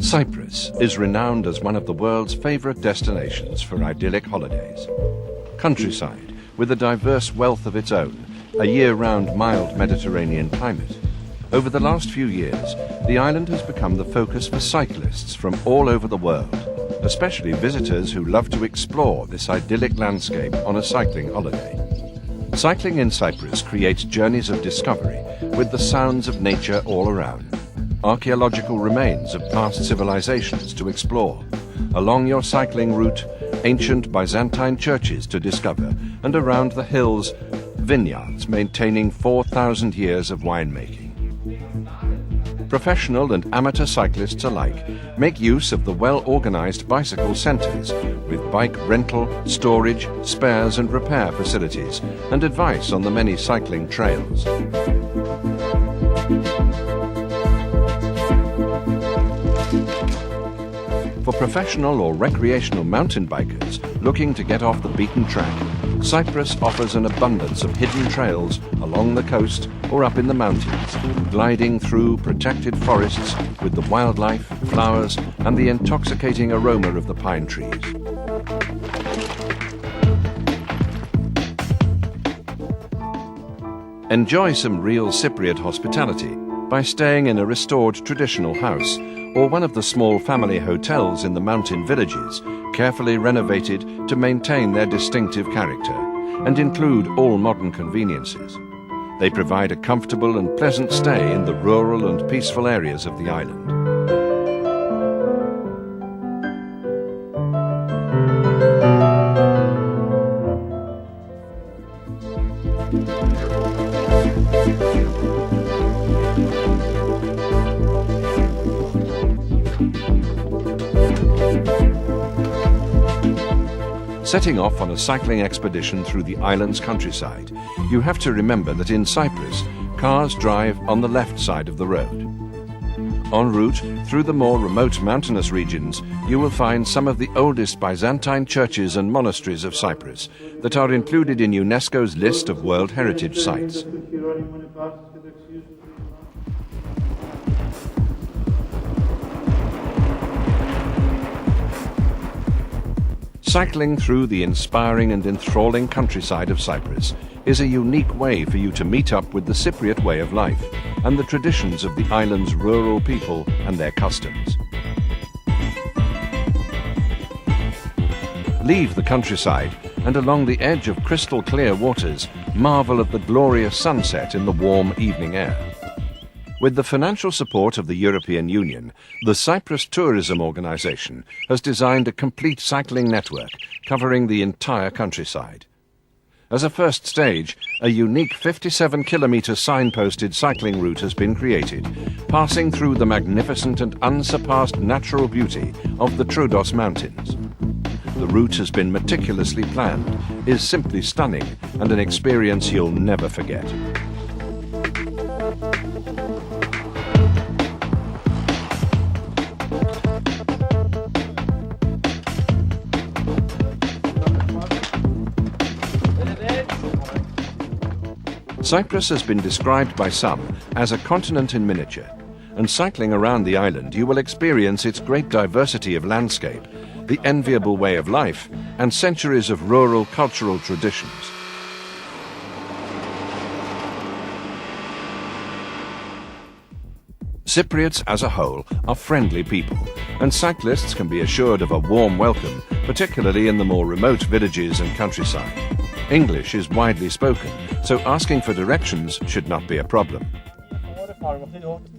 Cyprus is renowned as one of the world's favorite destinations for idyllic holidays. Countryside, with a diverse wealth of its own, a year-round mild Mediterranean climate. Over the last few years, the island has become the focus for cyclists from all over the world, especially visitors who love to explore this idyllic landscape on a cycling holiday. Cycling in Cyprus creates journeys of discovery with the sounds of nature all around. Archaeological remains of past civilizations to explore. Along your cycling route, ancient Byzantine churches to discover, and around the hills, vineyards maintaining 4,000 years of winemaking. Professional and amateur cyclists alike make use of the well-organized bicycle centers with bike rental, storage, spares and repair facilities and advice on the many cycling trails. For professional or recreational mountain bikers looking to get off the beaten track, Cyprus offers an abundance of hidden trails along the coast or up in the mountains, gliding through protected forests with the wildlife, flowers, and the intoxicating aroma of the pine trees. Enjoy some real Cypriot hospitality by staying in a restored traditional house or one of the small family hotels in the mountain villages, carefully renovated to maintain their distinctive character and include all modern conveniences. They provide a comfortable and pleasant stay in the rural and peaceful areas of the island. Setting off on a cycling expedition through the island's countryside, you have to remember that in Cyprus, cars drive on the left side of the road. En route through the more remote mountainous regions, you will find some of the oldest Byzantine churches and monasteries of Cyprus that are included in UNESCO's list of World Heritage Sites. Cycling through the inspiring and enthralling countryside of Cyprus is a unique way for you to meet up with the Cypriot way of life and the traditions of the island's rural people and their customs. Leave the countryside and along the edge of crystal clear waters, marvel at the glorious sunset in the warm evening air. With the financial support of the European Union, the Cyprus Tourism Organization has designed a complete cycling network covering the entire countryside. As a first stage, a unique 57-kilometre signposted cycling route has been created, passing through the magnificent and unsurpassed natural beauty of the Troodos Mountains. The route has been meticulously planned, is simply stunning, and an experience you'll never forget. Cyprus has been described by some as a continent in miniature, and cycling around the island you will experience its great diversity of landscape, the enviable way of life, and centuries of rural cultural traditions. Cypriots as a whole are friendly people, and cyclists can be assured of a warm welcome, particularly in the more remote villages and countryside. English is widely spoken, so asking for directions should not be a problem.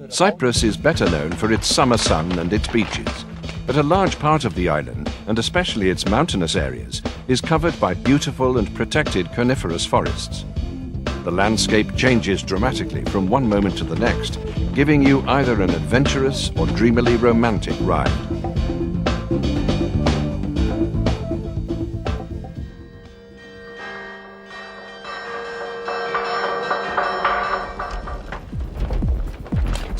Cyprus is better known for its summer sun and its beaches, but a large part of the island, and especially its mountainous areas, is covered by beautiful and protected coniferous forests. The landscape changes dramatically from one moment to the next, giving you either an adventurous or dreamily romantic ride.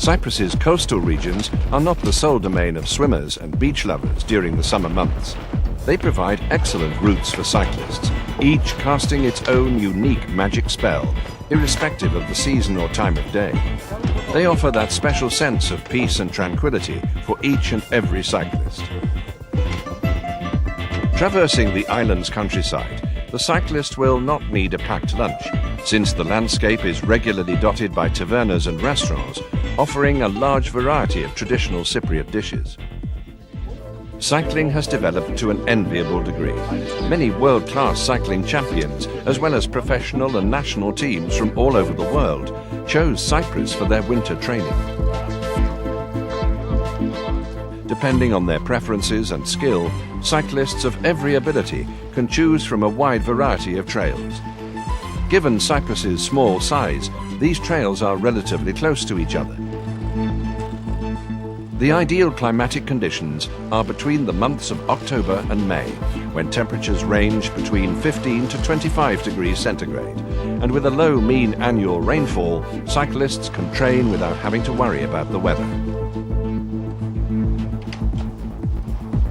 Cyprus's coastal regions are not the sole domain of swimmers and beach lovers during the summer months. They provide excellent routes for cyclists, each casting its own unique magic spell, irrespective of the season or time of day. They offer that special sense of peace and tranquility for each and every cyclist. Traversing the island's countryside, the cyclist will not need a packed lunch, since the landscape is regularly dotted by tavernas and restaurants, offering a large variety of traditional Cypriot dishes. Cycling has developed to an enviable degree. Many world-class cycling champions, as well as professional and national teams from all over the world, chose Cyprus for their winter training. Depending on their preferences and skill, cyclists of every ability can choose from a wide variety of trails. Given Cyprus's small size, these trails are relatively close to each other. The ideal climatic conditions are between the months of October and May, when temperatures range between 15 to 25 degrees centigrade, and with a low mean annual rainfall, cyclists can train without having to worry about the weather.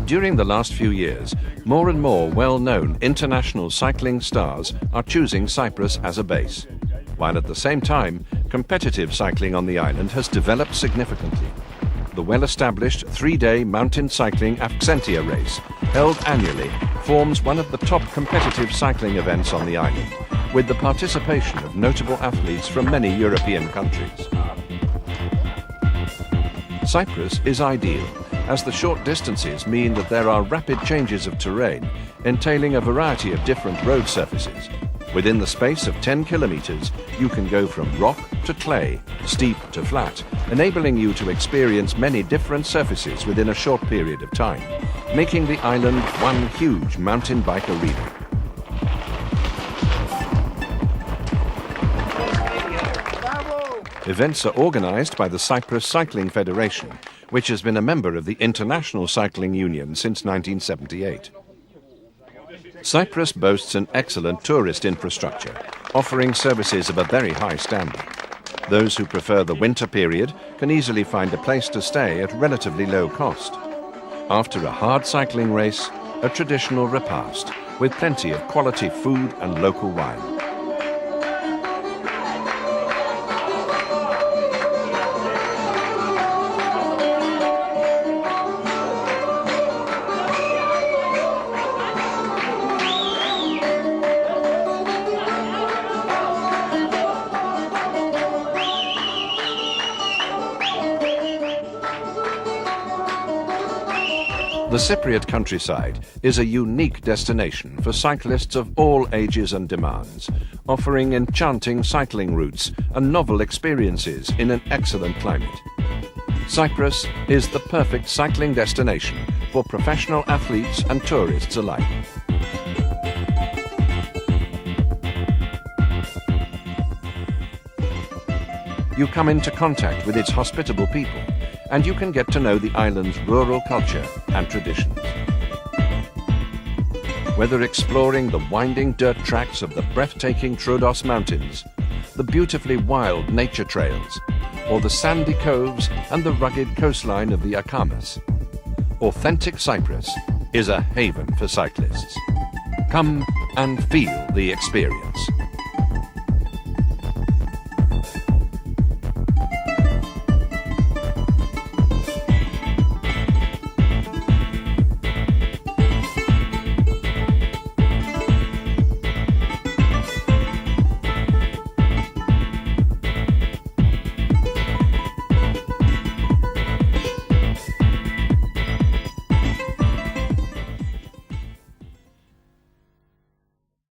During the last few years, more and more well-known international cycling stars are choosing Cyprus as a base, while at the same time, competitive cycling on the island has developed significantly. The well-established three-day mountain cycling Avxentia race, held annually, forms one of the top competitive cycling events on the island, with the participation of notable athletes from many European countries. Cyprus is ideal, as the short distances mean that there are rapid changes of terrain, entailing a variety of different road surfaces. Within the space of 10 kilometers, you can go from rock to clay, steep to flat, enabling you to experience many different surfaces within a short period of time, making the island one huge mountain bike arena. Events are organized by the Cyprus Cycling Federation, which has been a member of the International Cycling Union since 1978. Cyprus boasts an excellent tourist infrastructure, offering services of a very high standard. Those who prefer the winter period can easily find a place to stay at relatively low cost. After a hard cycling race, a traditional repast with plenty of quality food and local wine. The Cypriot countryside is a unique destination for cyclists of all ages and demands, offering enchanting cycling routes and novel experiences in an excellent climate. Cyprus is the perfect cycling destination for professional athletes and tourists alike. You come into contact with its hospitable people, and you can get to know the island's rural culture and traditions. Whether exploring the winding dirt tracks of the breathtaking Troodos Mountains, the beautifully wild nature trails, or the sandy coves and the rugged coastline of the Akamas, authentic Cyprus is a haven for cyclists. Come and feel the experience.